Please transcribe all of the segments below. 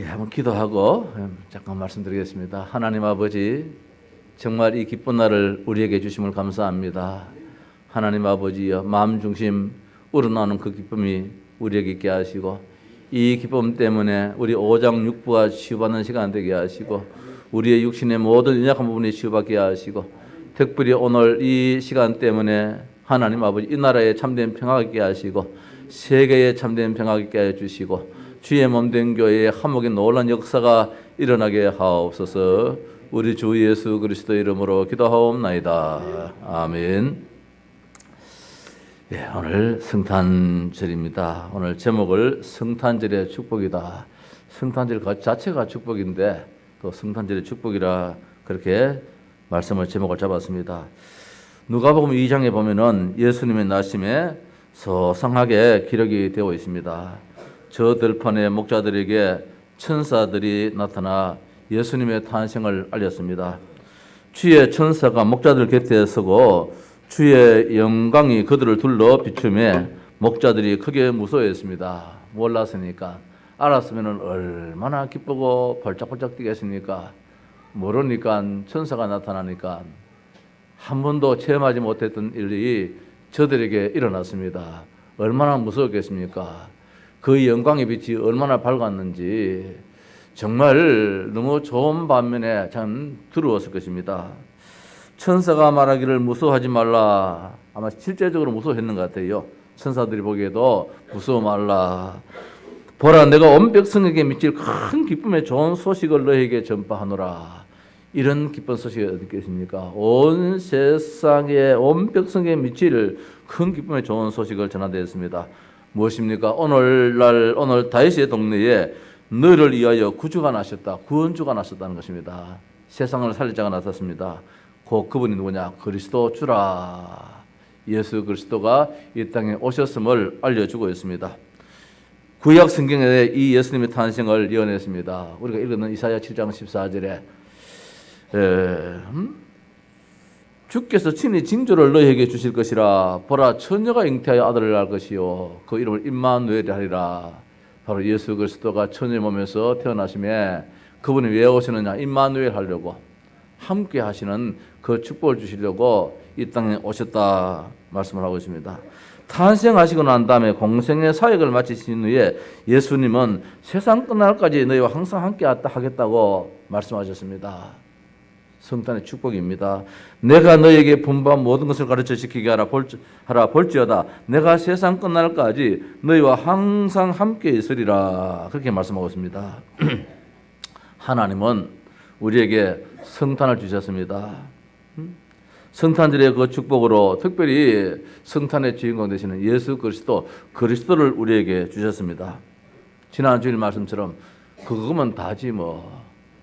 한번 기도하고 잠깐 말씀드리겠습니다. 하나님 아버지, 정말 이 기쁜 날을 우리에게 주심을 감사합니다. 하나님 아버지여, 마음 중심 우러나오는 그 기쁨이 우리에게 있게 하시고, 이 기쁨 때문에 우리 오장육부가 치유받는 시간 되게 하시고, 우리의 육신의 모든 연약한 부분이 치유받게 하시고, 특별히 오늘 이 시간 때문에 하나님 아버지 이 나라에 참된 평화가 있게 하시고, 세계에 참된 평화가 있게 해주시고, 주의 몸된 교회에 화목의 놀라운 역사가 일어나게 하옵소서. 우리 주 예수 그리스도 이름으로 기도하옵나이다. 아멘. 오늘 성탄절입니다. 오늘 제목을 성탄절의 축복이다. 성탄절 자체가 축복인데 또 성탄절의 축복이라 그렇게 말씀을 제목을 잡았습니다. 누가복음 2장에 보면은 예수님의 나심에 소상하게 기록이 되어 있습니다. 저 들판의 목자들에게 천사들이 나타나 예수님의 탄생을 알렸습니다. 주의 천사가 목자들 곁에 서고 주의 영광이 그들을 둘러 비추매 목자들이 크게 무서워했습니다. 몰랐으니까. 알았으면 얼마나 기쁘고 벌짝벌짝 뛰겠습니까? 모르니까 천사가 나타나니까 한 번도 체험하지 못했던 일이 저들에게 일어났습니다. 얼마나 무서웠겠습니까? 그 영광의 빛이 얼마나 밝았는지 정말 너무 좋은 반면에 참 두려웠을 것입니다. 천사가 말하기를 무서워하지 말라. 아마 실제적으로 무서워했는 것 같아요. 천사들이 보기에도 무서워 말라. 보라, 내가 온 백성에게 미칠 큰 기쁨의 좋은 소식을 너에게 전파하노라. 이런 기쁜 소식이 어디 있겠습니까? 온 세상에 온 백성에게 미칠 큰 기쁨의 좋은 소식을 전하되었습니다. 무엇입니까? 오늘 다윗의 동네에 너를 위하여 구주가 나셨다. 구원주가 나셨다는 것입니다. 세상을 살릴 자가 나섰습니다. 그분이 누구냐? 그리스도 주라. 예수 그리스도가 이 땅에 오셨음을 알려주고 있습니다. 구약 성경에 이 예수님의 탄생을 예언했습니다. 우리가 읽는 이사야 7장 14절에 주께서 친히 징조를 너희에게 주실 것이라. 보라, 처녀가 잉태하여 아들을 낳을 것이요 그 이름을 임마누엘이 하리라. 바로 예수 그리스도가 처녀의 몸에서 태어나심에 그분이 왜 오시느냐? 임마누엘 하려고, 함께 하시는 그 축복을 주시려고 이 땅에 오셨다 말씀을 하고 있습니다. 탄생하시고 난 다음에 공생의 사역을 마치신 후에 예수님은 세상 끝날까지 너희와 항상 함께 하겠다고 말씀하셨습니다. 성탄의 축복입니다. 내가 너에게 분부한 모든 것을 가르쳐 지키게 하라 볼지어다 내가 세상 끝날까지 너희와 항상 함께 있으리라. 그렇게 말씀하고 있습니다. 하나님은 우리에게 성탄을 주셨습니다. 성탄절의 그 축복으로 특별히 성탄의 주인공 되시는 예수 그리스도를 우리에게 주셨습니다. 지난 주일 말씀처럼 그거면 다지 뭐,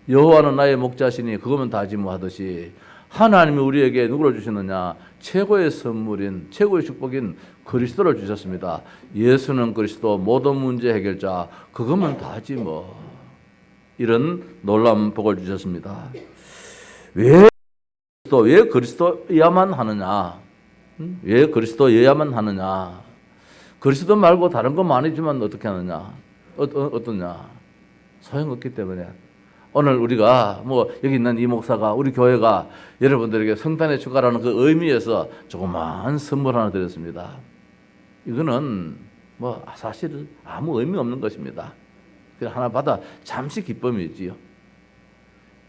여호와는 나의 목자시니 그거면 다지 뭐 하듯이 하나님이 우리에게 누구를 주셨느냐? 최고의 선물인, 최고의 축복인 그리스도를 주셨습니다. 예수는 그리스도, 모든 문제 해결자, 그거면 다지 뭐, 이런 놀라운 복을 주셨습니다. 왜 그리스도여야만 하느냐? 왜 그리스도여야만 하느냐? 그리스도 말고 다른 거 많이지만 어떻게 하느냐? 어떠냐? 소용없기 때문에 오늘 우리가 여기 있는 이 목사가, 우리 교회가 여러분들에게 성탄의 축하라는 그 의미에서 조그마한 선물 하나 드렸습니다. 이거는 사실 아무 의미 없는 것입니다. 그냥 하나 받아 잠시 기쁨이지요.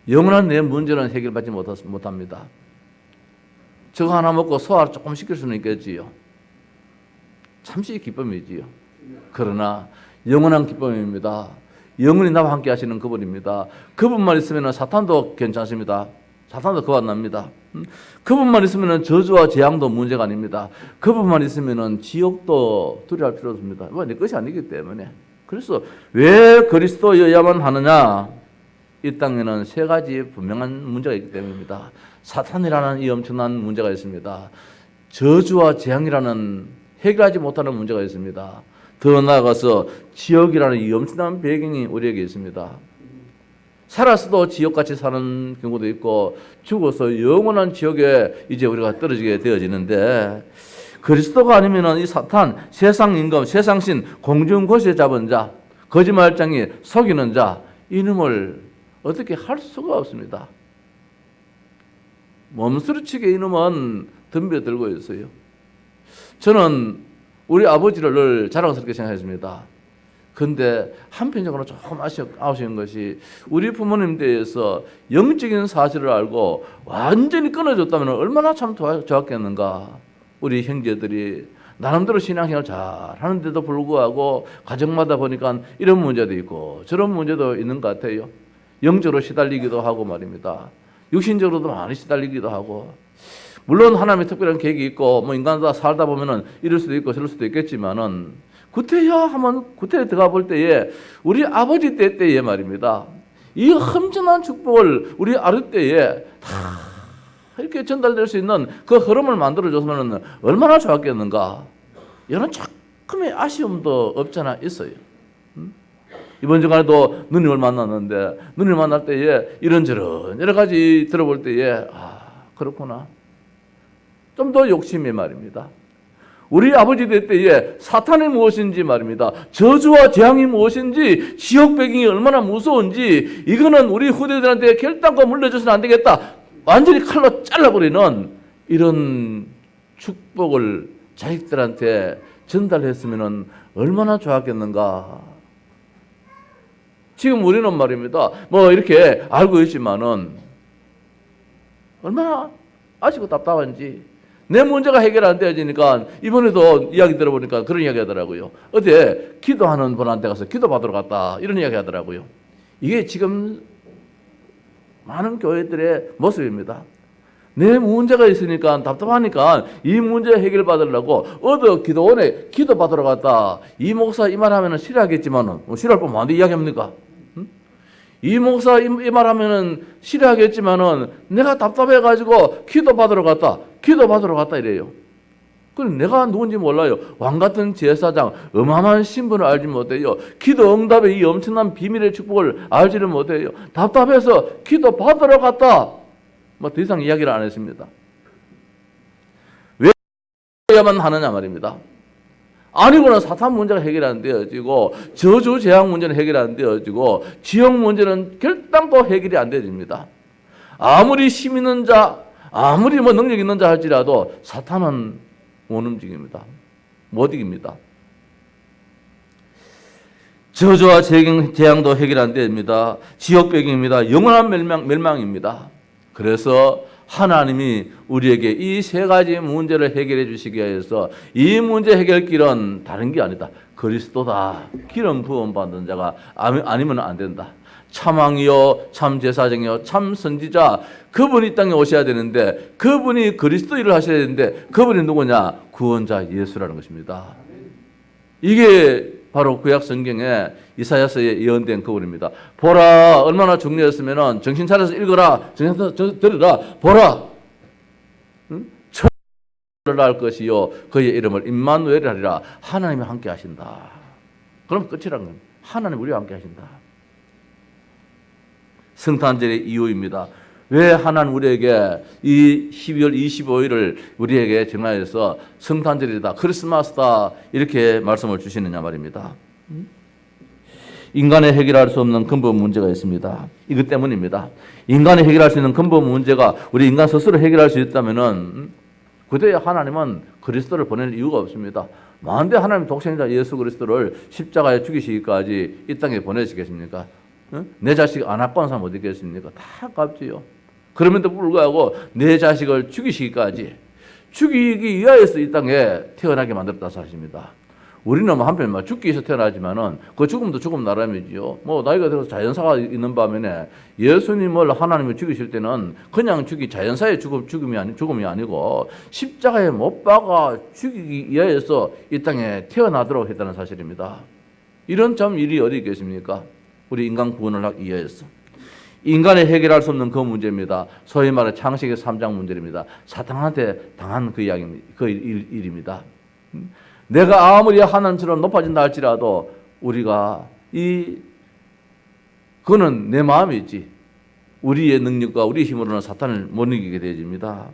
영원한 내 문제는 해결받지 못합니다. 저거 하나 먹고 소화를 조금 시킬 수는 있겠지요. 잠시 기쁨이지요. 그러나 영원한 기쁨입니다. 영원히 나와 함께 하시는 그분입니다. 그분만 있으면 사탄도 괜찮습니다. 사탄도 그만납니다. 그분만 있으면 저주와 재앙도 문제가 아닙니다. 그분만 있으면 지옥도 두려워할 필요 없습니다. 내 것이 아니기 때문에. 그래서 왜 그리스도여야만 하느냐? 이 땅에는 세 가지 분명한 문제가 있기 때문입니다. 사탄이라는 이 엄청난 문제가 있습니다. 저주와 재앙이라는 해결하지 못하는 문제가 있습니다. 더 나아가서 지옥이라는 이 엄청난 배경이 우리에게 있습니다. 살았어도 지옥같이 사는 경우도 있고 죽어서 영원한 지옥에 이제 우리가 떨어지게 되어지는데, 그리스도가 아니면 이 사탄, 세상 임금, 세상신, 공중고시에 잡은 자, 거짓말장이 속이는 자, 이놈을 어떻게 할 수가 없습니다. 몸수리치게 이놈은 덤벼들고 있어요. 저는 우리 아버지를 늘 자랑스럽게 생각했습니다. 근데 한편적으로 조금 아쉬운 것이 우리 부모님 대해서 영적인 사실을 알고 완전히 끊어졌다면 얼마나 참 좋았겠는가. 우리 형제들이 나름대로 신앙생활 잘 하는데도 불구하고 가정마다 보니까 이런 문제도 있고 저런 문제도 있는 것 같아요. 영적으로 시달리기도 하고 말입니다. 육신적으로도 많이 시달리기도 하고, 물론 하나님의 특별한 계획이 있고 뭐 인간도 살다 보면은 이럴 수도 있고 저럴 수도 있겠지만은 구태여 하면 구태에 들어가 볼 때에 우리 아버지 때에 말입니다. 이 험준한 축복을 우리 아들 때에 다 이렇게 전달될 수 있는 그 흐름을 만들어줬으면 얼마나 좋았겠는가. 이런 조금의 아쉬움도 없잖아 있어요. 이번 주간에도 누님을 만났는데 누님을 만날 때에 이런저런 여러 가지 들어볼 때에 그렇구나. 좀 더 욕심이 말입니다. 우리 아버지 때에 사탄이 무엇인지 말입니다. 저주와 재앙이 무엇인지 지옥 배경이 얼마나 무서운지 이거는 우리 후대들한테 결단과 물려줘서는 안 되겠다. 완전히 칼로 잘라버리는 이런 축복을 자식들한테 전달했으면 얼마나 좋았겠는가. 지금 우리는 말입니다. 뭐 이렇게 알고 있지만은 얼마나 아쉽고 답답한지. 내 문제가 해결 안 되어지니까 이번에도 이야기 들어보니까 그런 이야기 하더라고요. 어제 기도하는 분한테 가서 기도 받으러 갔다 이런 이야기 하더라고요. 이게 지금 많은 교회들의 모습입니다. 내 문제가 있으니까 답답하니까 이 문제 해결 받으려고 어디 기도원에 기도 받으러 갔다. 이 목사 이 말하면 싫어하겠지만은 싫어할 뻔 뭔데 이야기합니까? 이 목사 이 말하면은 싫어하겠지만은 내가 답답해가지고 기도 받으러 갔다 이래요. 그럼 내가 누군지 몰라요. 왕 같은 제사장, 어마어마한 신분을 알지 못해요. 기도 응답의 이 엄청난 비밀의 축복을 알지를 못해요. 답답해서 기도 받으러 갔다. 뭐 더 이상 이야기를 안 했습니다. 왜 해야만 하느냐 말입니다. 아니고는 사탄 문제가 해결 안 되어지고 저주 재앙 문제는 해결 안 되어지고 지역 문제는 결단코 해결이 안 되어집니다. 아무리 힘 있는 자, 아무리 뭐 능력 있는 자 할지라도 사탄은 못 움직입니다. 못 이깁니다. 저주와 재앙도 해결 안 됩니다. 지역 배경입니다. 영원한 멸망입니다. 그래서 하나님이 우리에게 이 세 가지 문제를 해결해 주시기 위해서 이 문제 해결길은 다른 게 아니다. 그리스도다. 기름 부음 받는 자가 아니면 안 된다. 참왕이요, 참제사장이요, 참선지자, 그분이 이 땅에 오셔야 되는데 그분이 그리스도 일을 하셔야 되는데 그분이 누구냐? 구원자 예수라는 것입니다. 이게 바로 구약 성경에 이사야서에 예언된 그분입니다. 보라, 얼마나 중요했으면은 정신 차려서 읽어라, 정신 차려서 들으라, 보라, 천을 할 것이요, 그의 이름을 임마누엘이라 하리라. 하나님이 함께 하신다. 그럼 끝이라는 겁니다. 하나님 우리와 함께 하신다. 성탄절의 이유입니다. 왜 하나님 우리에게 이 12월 25일을 우리에게 정하여서 성탄절이다, 크리스마스다 이렇게 말씀을 주시느냐 말입니다. 인간이 해결할 수 없는 근본 문제가 있습니다. 이것 때문입니다. 인간이 해결할 수 있는 근본 문제가 우리 인간 스스로 해결할 수 있다면은 그때 하나님은 그리스도를 보낼 이유가 없습니다. 만데 하나님 독생자 예수 그리스도를 십자가에 죽이시기까지 이 땅에 보내시겠습니까? 내 자식 안 갖고 온 사람 어디 있겠습니까? 다 깝지요. 그럼에도 불구하고 내 자식을 죽이시기까지 죽이기 위하여서 이 땅에 태어나게 만들었다 사실입니다. 우리는 뭐 한편 죽기 위해서 태어나지만은 그 죽음도 죽음 나름이지요. 뭐 나이가 들어서 자연사가 있는 반면에 예수님을 하나님이 죽이실 때는 그냥 자연사의 죽음이 아니고 십자가에 못 박아 죽이기 위하여서 이 땅에 태어나도록 했다는 사실입니다. 이런 참 일이 어디 있겠습니까? 우리 인간 구원을 하기 위해서. 인간이 해결할 수 없는 그 문제입니다. 소위 말해 창세기 3장 문제입니다. 사탄한테 당한 그 이야기입니다. 그 일입니다. 내가 아무리 하나님처럼 높아진다 할지라도 우리가 그거는 내 마음이지 우리의 능력과 우리의 힘으로는 사탄을 못 이기게 되어집니다.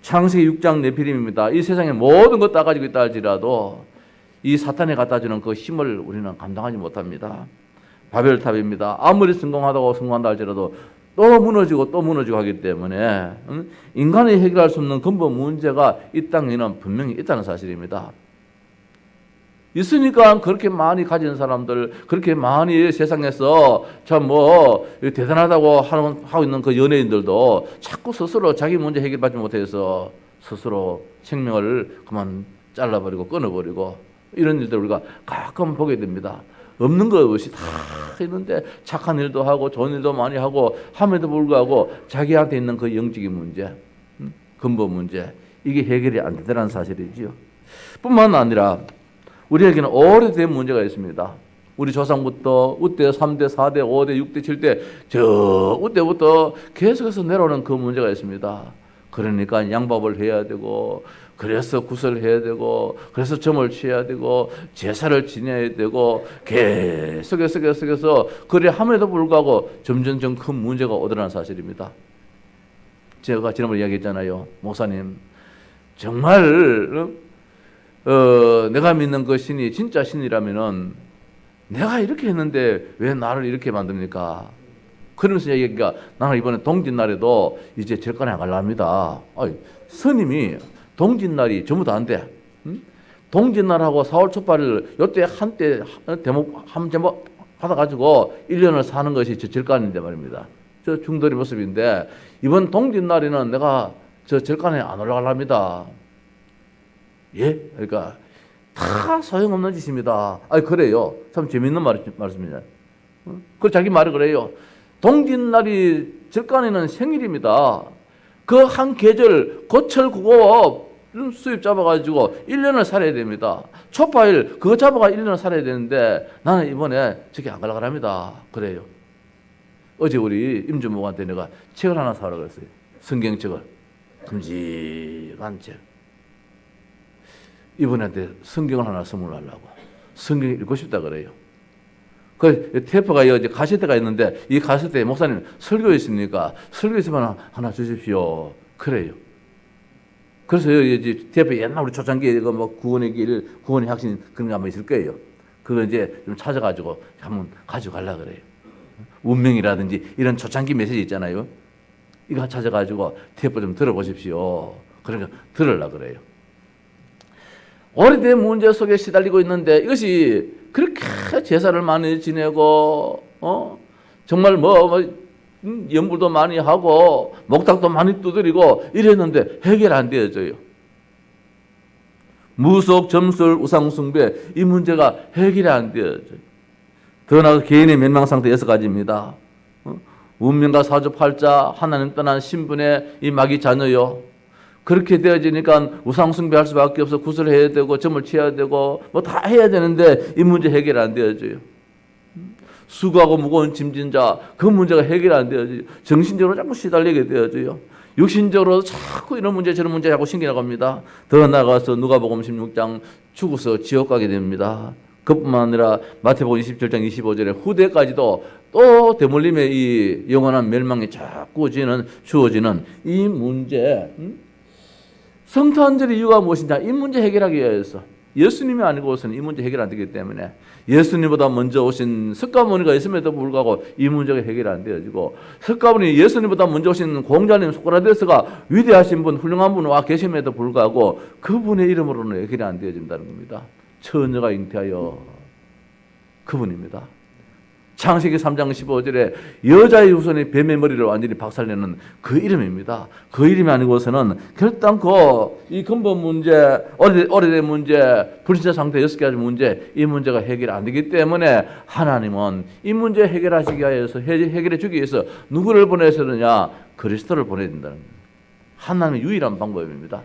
창세기 6장 네피림입니다. 이 세상에 모든 것 다 가지고 있다 할지라도 이 사탄이 갖다 주는 그 힘을 우리는 감당하지 못합니다. 바벨탑입니다. 아무리 성공한다 할지라도 또 무너지고 또 무너지고 하기 때문에 인간이 해결할 수 없는 근본 문제가 이 땅에는 분명히 있다는 사실입니다. 있으니까 그렇게 많이 가진 사람들, 그렇게 많이 세상에서 참 대단하다고 하고 있는 그 연예인들도 자꾸 스스로 자기 문제 해결받지 못해서 스스로 생명을 그만 잘라버리고 끊어버리고 이런 일들 우리가 가끔 보게 됩니다. 없는 것 없이 다 있는데 착한 일도 하고 좋은 일도 많이 하고 함에도 불구하고 자기한테 있는 그 영적인 문제, 근본 문제, 이게 해결이 안 되더라는 사실이지요. 뿐만 아니라 우리에게는 오래된 문제가 있습니다. 우리 조상부터 우대 3대, 4대, 5대, 6대, 7대 저 우대부터 계속해서 내려오는 그 문제가 있습니다. 그러니까 양밥을 해야 되고 그래서 구설해야 되고 그래서 점을 취해야 되고 제사를 지내야 되고 계속해서 그래 함에도 불구하고 점점 큰 문제가 오더라는 사실입니다. 제가 지난번에 이야기했잖아요. 목사님 정말 내가 믿는 그 신이 진짜 신이라면은 내가 이렇게 했는데 왜 나를 이렇게 만듭니까? 그러면서 얘기가 나는 이번에 동짓날에도 이제 절간에 가려 합니다. 스님이 동짓날이 전부 다 안 돼. 동짓날하고 4월 초발을 요때 한때 대목 한 제목 받아가지고 1년을 사는 것이 저 절간인데 말입니다. 저 중돌이 모습인데 이번 동짓날에는 내가 저 절간에 안 올라가려 합니다. 예? 그러니까 다 소용없는 짓입니다. 그래요. 참 재밌는 말씀이냐. 그 자기 말이 그래요. 동짓날이 절간에는 생일입니다. 그 한 계절 고철 국어 수입 잡아가지고 1년을 살아야 됩니다. 초파일 그거 잡아가 1년을 살아야 되는데 나는 이번에 저기 안 가려고 합니다. 그래요. 어제 우리 임준목한테 내가 책을 하나 사라 그랬어요. 성경책을. 큼직한 책. 이분한테 성경을 하나 선물하려고. 성경 읽고 싶다 그래요. 그 테이프가 이제 카세트가 있는데 이 카세트에 목사님 설교 있습니까? 설교 있으면 하나 주십시오. 그래요. 그래서 이제 테이프 옛날 우리 초창기에 구원의 길, 구원의 확신 그런 거 한번 있을 거예요. 그거 이제 좀 찾아가지고 한번 가져가려 그래요. 운명이라든지 이런 초창기 메시지 있잖아요. 이거 찾아가지고 테이프 좀 들어보십시오. 그러니까 들으려 그래요. 오래된 문제 속에 시달리고 있는데 이것이 그렇게 제사를 많이 지내고 정말 연불도 많이 하고 목탁도 많이 두드리고 이랬는데 해결 안 되어져요. 무속, 점술, 우상숭배 이 문제가 해결이 안 되어져요. 더 나아가 개인의 멸망 상태 6가지입니다. 운명과 사주팔자, 하나님 떠난 신분의 이 마귀 자녀요. 그렇게 되어지니까 우상숭배할 수밖에 없어. 구슬해야 되고 점을 취해야 되고 다 해야 되는데 이 문제 해결 안 되어져요. 수고하고 무거운 짐진 자 그 문제가 해결 안 되어져요. 정신적으로 자꾸 시달리게 되어져요. 육신적으로 자꾸 이런 문제 저런 문제 자꾸 생겨나갑니다. 더 나아가서 누가복음 16장 죽어서 지옥 가게 됩니다. 그뿐만 아니라 마태복음 27장 25절에 후대까지도 또 대물림의 이 영원한 멸망이 자꾸 주어지는 이 문제. 성탄절의 이유가 무엇이냐? 이 문제 해결하기 위해서. 예수님이 아니고서는 이 문제 해결 안 되기 때문에 예수님보다 먼저 오신 석가모니가 있음에도 불구하고 이 문제가 해결 안 되어지고 석가모니 예수님보다 먼저 오신 공자님 소크라테스가 위대하신 분 훌륭한 분 와 계심에도 불구하고 그분의 이름으로는 해결이 안 되어진다는 겁니다. 처녀가 잉태하여 그분입니다. 창세기 3장 15절에 여자의 후손이 뱀의 머리를 완전히 박살내는 그 이름입니다. 그 이름이 아니고서는 결단코 이 근본 문제, 오래된 문제, 불신자 상태 6가지 문제, 이 문제가 해결 안 되기 때문에 하나님은 이 문제 해결하시기 위해서 해결해 주기 위해서 누구를 보내셨느냐? 그리스도를 보내야 된다는 겁니다. 하나님의 유일한 방법입니다.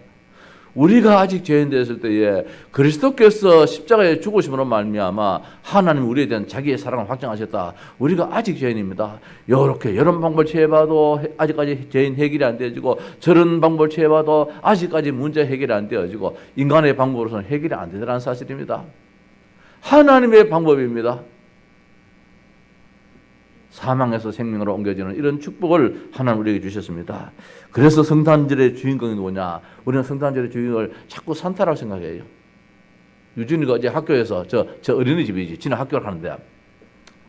우리가 아직 죄인 되었을 때에 그리스도께서 십자가에 죽으심으로 말미암아 하나님 우리에 대한 자기의 사랑을 확정하셨다. 우리가 아직 죄인입니다. 이렇게 이런 방법을 취해봐도 아직까지 죄인 해결이 안 되어지고 저런 방법을 취해봐도 아직까지 문제 해결이 안 되어지고 인간의 방법으로서는 해결이 안 되더라는 사실입니다. 하나님의 방법입니다. 사망에서 생명으로 옮겨지는 이런 축복을 하나님 우리에게 주셨습니다. 그래서 성탄절의 주인공이 누구냐? 우리는 성탄절의 주인공을 자꾸 산타라고 생각해요. 유준이가 어제 학교에서 저 어린이집이지 지난 학교를 가는데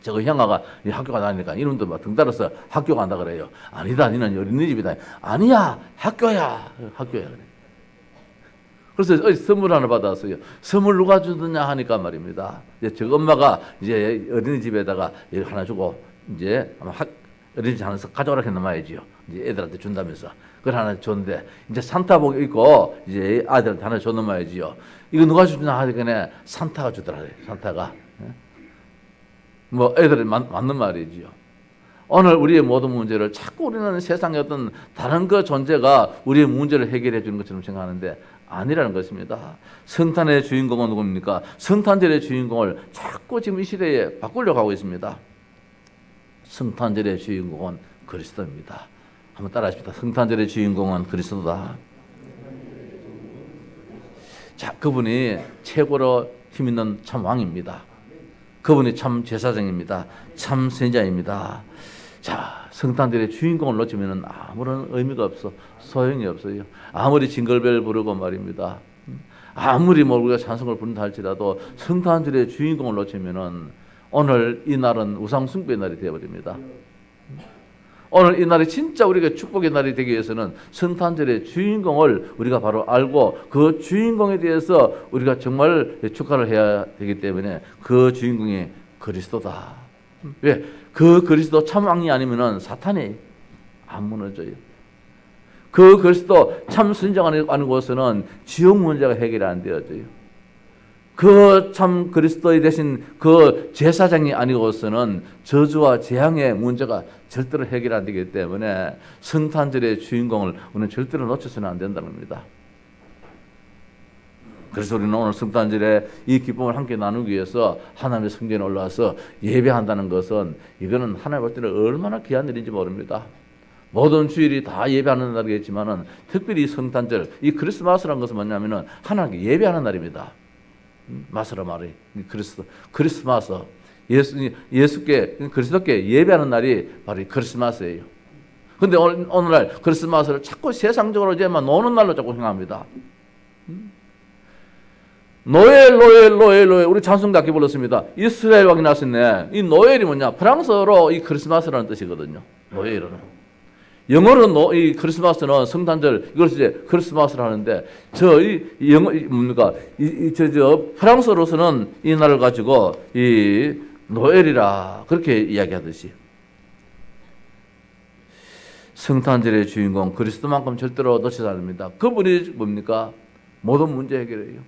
저거 형아가 이 학교가 다니니까 이놈도 막 등 따라서 학교 간다 그래요. 아니다, 니는 어린이집이다. 아니야, 학교야, 학교야 그래. 그래서 선물 하나 받았어요. 선물 누가 주느냐 하니까 말입니다. 이제 저 엄마가 이제 어린이집에다가 하나 주고 이제 아마 어린이집 하나서 가져오라 했나봐야지요. 이제 애들한테 준다면서 그걸 하나 줬는데 이제 산타복 입고 이제 아들한테 하나 줬나봐야지요. 이거 누가 주느냐 하니까 산타가 주더라고요. 산타가. 뭐 애들이 맞는 말이지요. 오늘 우리의 모든 문제를 자꾸 우리는 세상의 어떤 다른 그 존재가 우리의 문제를 해결해 주는 것처럼 생각하는데 아니라는 것입니다. 성탄의 주인공은 누굽니까? 성탄절의 주인공을 자꾸 지금 이 시대에 바꾸려고 하고 있습니다. 성탄절의 주인공은 그리스도입니다. 한번 따라하십시다. 성탄절의 주인공은 그리스도다. 자, 그분이 최고로 힘 있는 참 왕입니다. 그분이 참 제사장입니다. 참 선지자입니다. 자, 성탄절의 주인공을 놓치면 아무런 의미가 없어. 소용이 없어요. 아무리 징글벨 부르고 말입니다. 아무리 우리가 찬송을 부른다 할지라도 성탄절의 주인공을 놓치면은 오늘 이 날은 우상 숭배의 날이 되어버립니다. 오늘 이 날이 진짜 우리가 축복의 날이 되기 위해서는 성탄절의 주인공을 우리가 바로 알고 그 주인공에 대해서 우리가 정말 축하를 해야 되기 때문에 그 주인공이 그리스도다. 왜? 그 그리스도 참 왕이 아니면은 사탄이 안 무너져요. 그 그리스도 참 선지자가 아니고서는 지옥 문제가 해결이 안 되어져요. 그 참 그리스도의 대신 그 제사장이 아니고서는 저주와 재앙의 문제가 절대로 해결 안 되기 때문에 성탄절의 주인공을 우리는 절대로 놓쳐서는 안 된다는 겁니다. 그래서 우리는 오늘 성탄절에 이 기쁨을 함께 나누기 위해서 하나님의 성전에 올라와서 예배한다는 것은 이거는 하나님 볼 때는 얼마나 귀한 일인지 모릅니다. 모든 주일이 다 예배하는 날이겠지만은 특별히 이 성탄절, 이 크리스마스라는 것은 뭐냐면은 하나님께 예배하는 날입니다. 마스라 말이 크리스마스, 예수께 그리스도께 예배하는 날이 바로 이 크리스마스예요. 근데 오늘날 크리스마스를 자꾸 세상적으로 이제만 노는 날로 자꾸 생각합니다. 노엘 우리 찬송가 함께 불렀습니다. 이스라엘 왕이 나셨네. 이 노엘이 뭐냐? 프랑스어로 이 크리스마스라는 뜻이거든요. 노엘은 영어로 이 크리스마스는 성탄절 이걸 이제 크리스마스를 하는데 이 영어 뭡니까? 프랑스어로서는 이 날을 가지고 이 노엘이라 그렇게 이야기하듯이 성탄절의 주인공 그리스도만큼 절대로 놓치지 않습니다. 그분이 뭡니까? 모든 문제 해결이에요.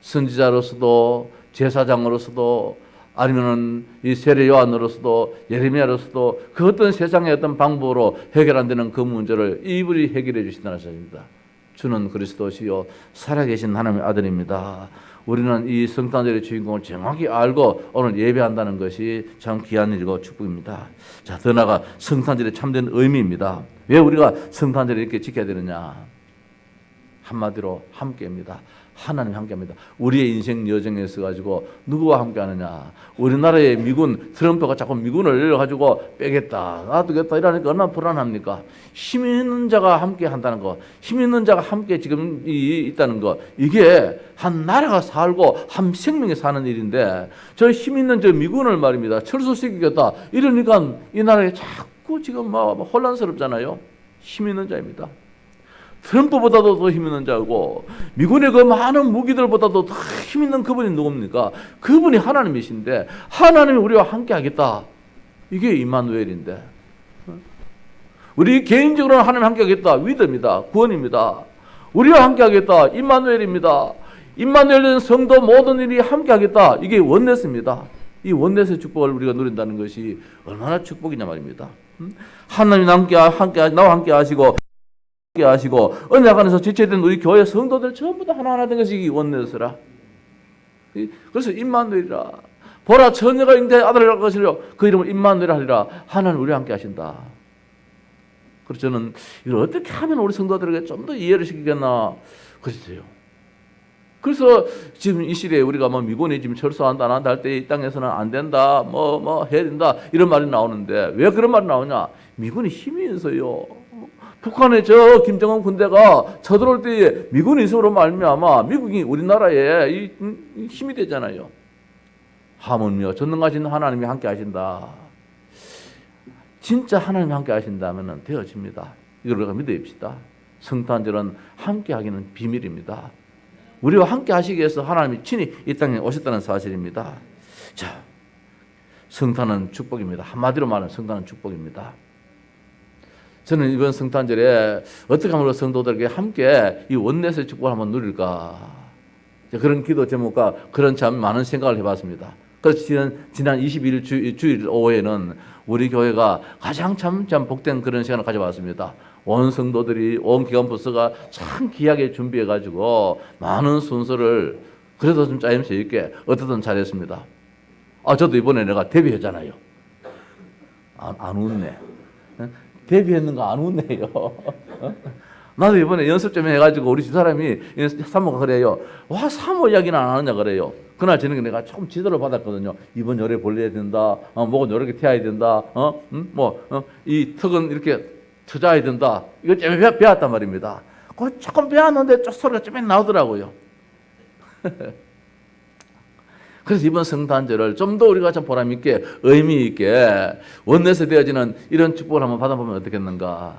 선지자로서도 제사장으로서도 아니면은 이 세례 요한으로서도 예레미야로서도 그 어떤 세상의 어떤 방법으로 해결 안 되는 그 문제를 이분이 해결해 주신다는 사실입니다. 주는 그리스도시요 살아계신 하나님의 아들입니다. 우리는 이 성탄절의 주인공을 정확히 알고 오늘 예배한다는 것이 참 귀한 일이고 축복입니다. 자, 더 나아가 성탄절의 참된 의미입니다. 왜 우리가 성탄절을 이렇게 지켜야 되느냐? 한마디로 함께입니다. 하나님 함께합니다. 우리의 인생 여정에 있어 가지고 누구와 함께하느냐? 우리나라의 미군 트럼프가 자꾸 미군을 가지고 빼겠다, 놔두겠다 이러니까 얼마나 불안합니까? 힘 있는 자가 함께한다는 거, 힘 있는 자가 함께 지금 있다는 거, 이게 한 나라가 살고 한 생명이 사는 일인데 저 힘 있는 저 미군을 말입니다. 철수시키겠다 이러니까 이 나라에 자꾸 지금 막 혼란스럽잖아요. 힘 있는 자입니다. 트럼프보다도 더 힘 있는 자고 미군의 그 많은 무기들보다도 더 힘 있는 그분이 누굽니까? 그분이 하나님이신데 하나님이 우리와 함께 하겠다. 이게 임마누엘인데 우리 개인적으로는 하나님 함께 하겠다. 위대입니다. 구원입니다. 우리와 함께 하겠다. 임마누엘입니다. 임마누엘은 성도 모든 일이 함께 하겠다. 이게 원네스입니다. 이 원네스의 축복을 우리가 누린다는 것이 얼마나 축복이냐 말입니다. 하나님 나와 함께 하시고 언약 안에서 지체된 우리 교회 성도들 전부 다 하나하나 된 것이 이 원네스라. 그래서 임마누엘이라. 보라 처녀가 잉태 아들을 낳을 것이라. 그 이름을 임마누엘 하리라. 하나님 우리와 함께 하신다. 그래서 저는 이걸 어떻게 하면 우리 성도들에게 좀 더 이해를 시키겠나 그랬어요. 그래서 지금 이 시대에 우리가 미군이 지금 철수한다 안 한다 할 때 이 땅에서는 안 된다 해야 된다 이런 말이 나오는데 왜 그런 말이 나오냐? 미군이 힘이 있어요. 북한의 저 김정은 군대가 쳐들어올 때 미군이 있음으로 말미암아 미국이 우리나라에 이 힘이 되잖아요. 하물며 전능하신 하나님이 함께 하신다. 진짜 하나님이 함께 하신다면 되어집니다. 이걸 우리가 믿어입시다. 성탄절은 함께 하기는 비밀입니다. 우리와 함께 하시기 위해서 하나님이 친히 이 땅에 오셨다는 사실입니다. 자, 성탄은 축복입니다. 한마디로 말하면 성탄은 축복입니다. 저는 이번 성탄절에 어떻게 하면 성도들에게 함께 이 원내에서의 축복을 한번 누릴까, 그런 기도 제목과 그런 참 많은 생각을 해봤습니다. 그래서 지난 21일 주일 오후에는 우리 교회가 가장 참 복된 그런 시간을 가져봤습니다. 온 성도들이, 온 기관부서가 참 귀하게 준비해가지고 많은 순서를 그래도 좀 짜임새 있게 어떻든 잘했습니다. 저도 이번에 내가 데뷔했잖아요. 안 웃네. 데뷔했는가 안 웃네요. 나도 이번에 연습 좀 해가지고 우리 집사람이 사모가 그래요. 와, 사모 이야기는 안 하느냐 그래요. 그날 저녁에 내가 조금 지도를 받았거든요. 이번 열에 벌려야 된다. 목은 이렇게 태워야 된다. 이 턱은 이렇게 터져야 된다. 이거 좀 배웠단 말입니다. 그 조금 배웠는데 좀 소리가 좀 나오더라고요. 그래서 이번 성탄절을 좀 더 우리가 좀 보람 있게 의미 있게 원내에서 되어지는 이런 축복을 한번 받아보면 어떻겠는가.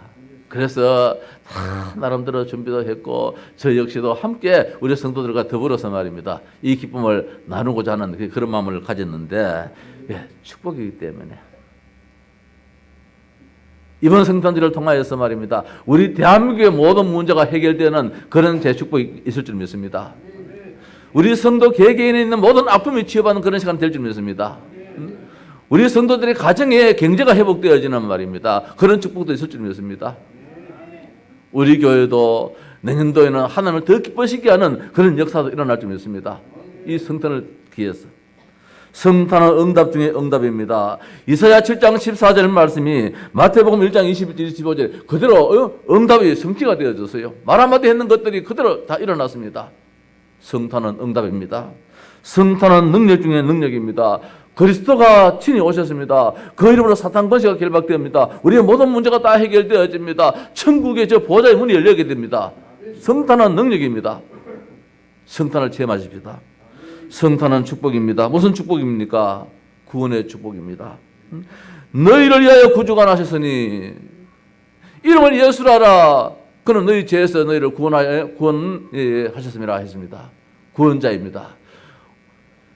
그래서 다 나름대로 준비도 했고 저 역시도 함께 우리 성도들과 더불어서 말입니다. 이 기쁨을 나누고자 하는 그런 마음을 가졌는데, 축복이기 때문에 이번 성탄절을 통하여서 말입니다. 우리 대한민국의 모든 문제가 해결되는 그런 대축복이 있을 줄 믿습니다. 우리 성도 개개인에 있는 모든 아픔이 치유받는 그런 시간이 될 줄 믿습니다. 우리 성도들의 가정에 경제가 회복되어지는 말입니다. 그런 축복도 있을 줄 믿습니다. 우리 교회도 내년도에는 하나님을 더 기뻐시게 하는 그런 역사도 일어날 줄 믿습니다. 이 성탄을 기해서. 성탄은 응답 중에 응답입니다. 이사야 7장 14절 말씀이 마태복음 1장 25절 그대로 응답이 성취가 되어졌어요. 말 한마디 했는 것들이 그대로 다 일어났습니다. 성탄은 응답입니다. 성탄은 능력 중에 능력입니다. 그리스도가 친히 오셨습니다. 그 이름으로 사탄 권세가 결박됩니다. 우리의 모든 문제가 다 해결되어집니다. 천국의 저 보좌의 문이 열리게 됩니다. 성탄은 능력입니다. 성탄을 체험하십시다. 성탄은 축복입니다. 무슨 축복입니까? 구원의 축복입니다. 너희를 위하여 구주가 나셨으니 이름을 예수라라. 그는 너희 죄에서 너희를 구원하셨음이라 했습니다. 구원자입니다.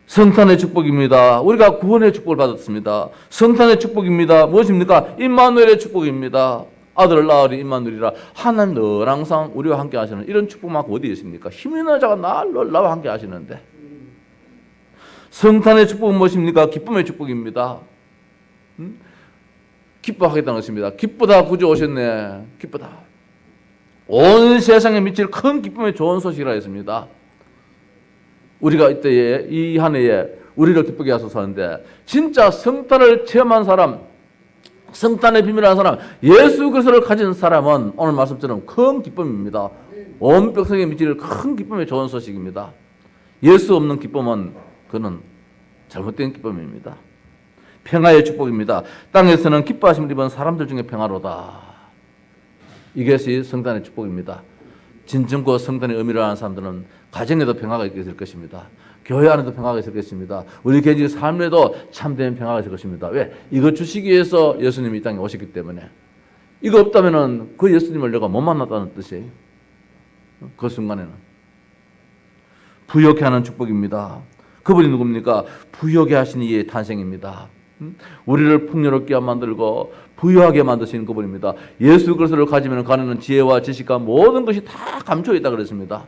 성탄의 축복입니다. 우리가 구원의 축복을 받았습니다. 성탄의 축복입니다. 무엇입니까? 임마누엘의 축복입니다. 아들을 낳으리 임마누엘이라. 하나님 늘 항상 우리와 함께 하시는 이런 축복만큼 어디에 있습니까? 힘 있는 자가 나와 함께 하시는데. 성탄의 축복은 무엇입니까? 기쁨의 축복입니다. 기뻐하겠다는 것입니다. 기쁘다, 구주 오셨네. 기쁘다. 온 세상에 미칠 큰 기쁨의 좋은 소식이라 했습니다. 우리가 이때에 이 한 해에 우리를 기쁘게 하소서 하는데, 진짜 성탄을 체험한 사람, 성탄의 비밀을 아는 사람, 예수 그리스도를 가진 사람은 오늘 말씀처럼 큰 기쁨입니다. 온 백성에 미칠 큰 기쁨의 좋은 소식입니다. 예수 없는 기쁨은 그는 잘못된 기쁨입니다. 평화의 축복입니다. 땅에서는 기뻐하심을 입은 사람들 중에 평화로다. 이것이 성탄의 축복입니다. 진정과 성탄의 의미를 아는 사람들은 가정에도 평화가 있게 될 것입니다. 교회 안에도 평화가 있을 것입니다. 우리 개인적인 삶에도 참된 평화가 있을 것입니다. 왜? 이거 주시기 위해서 예수님이 이 땅에 오셨기 때문에. 이거 없다면 그 예수님을 내가 못 만났다는 뜻이에요. 그 순간에는. 부욕해 하는 축복입니다. 그분이 누굽니까? 부욕해 하신 이의 탄생입니다. 우리를 풍요롭게 만들고 부유하게 만드시는 그분입니다. 예수 그리스도를 가지면 가는 지혜와 지식과 모든 것이 다 감춰 있다 그랬습니다.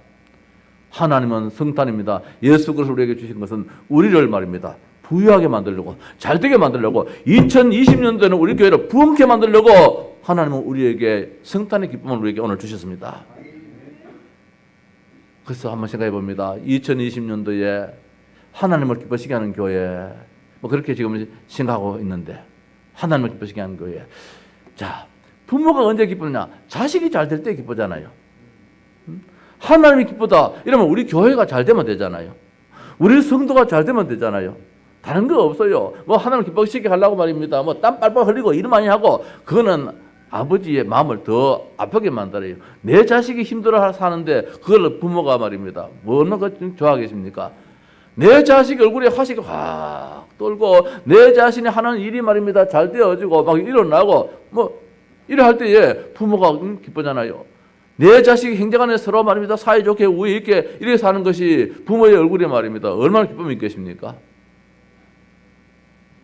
하나님은 성탄입니다. 예수 그리스도를 우리에게 주신 것은 우리를 말입니다. 부유하게 만들려고, 잘되게 만들려고, 2020년도에는 우리 교회를 부흥케 만들려고 하나님은 우리에게 성탄의 기쁨을 우리에게 오늘 주셨습니다. 그래서 한번 생각해 봅니다. 2020년도에 하나님을 기쁘시게 하는 교회, 그렇게 지금 생각하고 있는데, 하나님을 기쁘시게 하는 교회. 자, 부모가 언제 기쁘냐? 자식이 잘 될 때 기쁘잖아요. 하나님이 기쁘다 이러면 우리 교회가 잘 되면 되잖아요. 우리 성도가 잘 되면 되잖아요. 다른 거 없어요. 하나님을 기쁘시게 하려고 말입니다. 땀 빨빨 흘리고 일 많이 하고, 그거는 아버지의 마음을 더 아프게 만들어요. 내 자식이 힘들어 사는데 그걸 부모가 말입니다. 뭐는 좋아하겠습니까? 내 자식 얼굴에 화식이 확 돌고 내 자신이 하는 일이 말입니다. 잘 되어지고 막 일어나고 뭐 이래 할 때에 부모가 기쁘잖아요. 내 자식이 행정안에 서로 말입니다. 사이좋게 우애 있게 이렇게 사는 것이 부모의 얼굴에 말입니다. 얼마나 기쁨이 있겠습니까?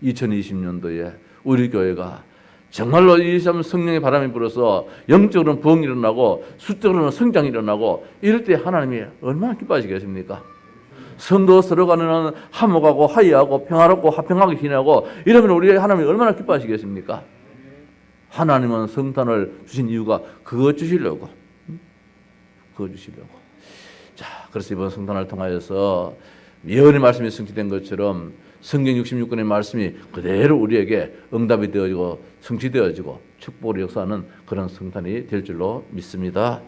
2020년도에 우리 교회가 정말로 이 성령의 바람이 불어서 영적으로는 부흥이 일어나고 수적으로는 성장이 일어나고 이럴 때 하나님이 얼마나 기뻐하시겠습니까? 성도 서로 간에는 화목하고 화해하고 평화롭고 화평하게 지내고 이러면 우리 하나님이 얼마나 기뻐하시겠습니까? 하나님은 성탄을 주신 이유가 그거 주시려고. 자, 그래서 이번 성탄을 통하여서 예언의 말씀이 성취된 것처럼 성경 66권의 말씀이 그대로 우리에게 응답이 되어지고 성취되어지고 축복의 역사하는 그런 성탄이 될 줄로 믿습니다.